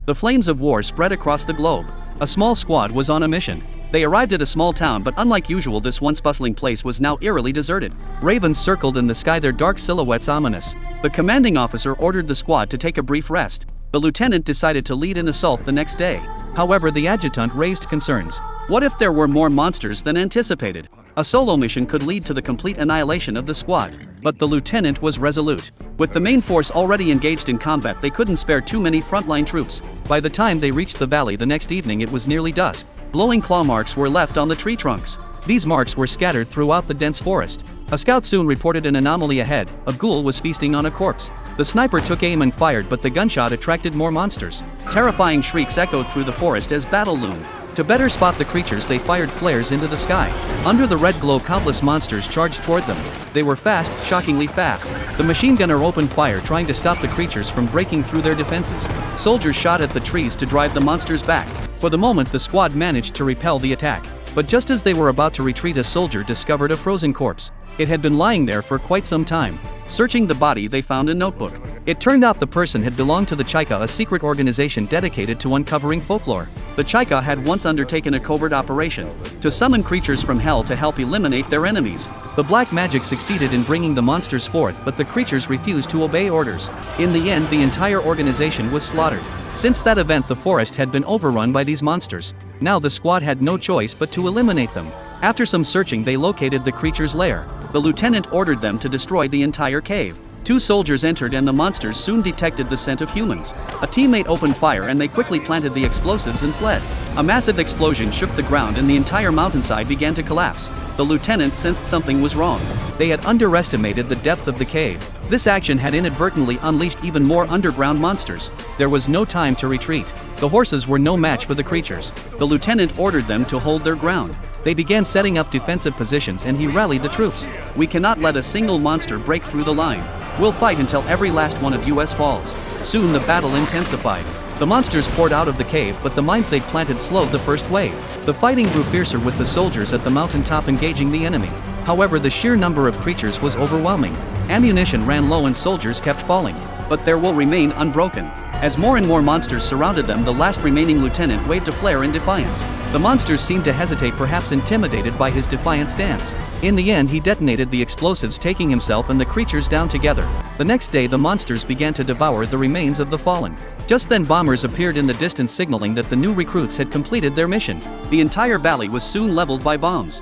The flames of war spread across the globe. A small squad was on a mission. They arrived at a small town, but unlike usual, this once bustling place was now eerily deserted. Ravens circled in the sky, their dark silhouettes ominous. The commanding officer ordered the squad to take a brief rest. The lieutenant decided to lead an assault the next day. However, the adjutant raised concerns. What if there were more monsters than anticipated? A solo mission could lead to the complete annihilation of the squad. But the lieutenant was resolute. With the main force already engaged in combat, they couldn't spare too many frontline troops. By the time they reached the valley the next evening, it was nearly dusk. Glowing claw marks were left on the tree trunks. These marks were scattered throughout the dense forest. A scout soon reported an anomaly ahead. A ghoul was feasting on a corpse. The sniper took aim and fired, but the gunshot attracted more monsters. Terrifying shrieks echoed through the forest as battle loomed. To better spot the creatures, they fired flares into the sky. Under the red glow, countless monsters charged toward them. They were fast, shockingly fast. The machine gunner opened fire, trying to stop the creatures from breaking through their defenses. Soldiers shot at the trees to drive the monsters back. For the moment, the squad managed to repel the attack. But just as they were about to retreat, a soldier discovered a frozen corpse. It had been lying there for quite some time. Searching the body, they found a notebook. It turned out the person had belonged to the Chaika, a secret organization dedicated to uncovering folklore. The Chaika had once undertaken a covert operation to summon creatures from hell to help eliminate their enemies. The black magic succeeded in bringing the monsters forth, but the creatures refused to obey orders. In the end, the entire organization was slaughtered. Since that event, the forest had been overrun by these monsters. Now the squad had no choice but to eliminate them. After some searching, they located the creature's lair. The lieutenant ordered them to destroy the entire cave. 2 soldiers entered, and the monsters soon detected the scent of humans. A teammate opened fire, and they quickly planted the explosives and fled. A massive explosion shook the ground, and the entire mountainside began to collapse. The lieutenants sensed something was wrong. They had underestimated the depth of the cave. This action had inadvertently unleashed even more underground monsters. There was no time to retreat. The horses were no match for the creatures. The lieutenant ordered them to hold their ground. They began setting up defensive positions, and he rallied the troops. "We cannot let a single monster break through the line. We'll fight until every last one of us falls." Soon the battle intensified. The monsters poured out of the cave, but the mines they'd planted slowed the first wave. The fighting grew fiercer, with the soldiers at the mountaintop engaging the enemy. However, the sheer number of creatures was overwhelming. Ammunition ran low and soldiers kept falling. But their will remained unbroken. As more and more monsters surrounded them, the last remaining lieutenant waved a flare in defiance. The monsters seemed to hesitate, perhaps intimidated by his defiant stance. In the end, he detonated the explosives, taking himself and the creatures down together. The next day, the monsters began to devour the remains of the fallen. Just then, bombers appeared in the distance, signaling that the new recruits had completed their mission. The entire valley was soon leveled by bombs.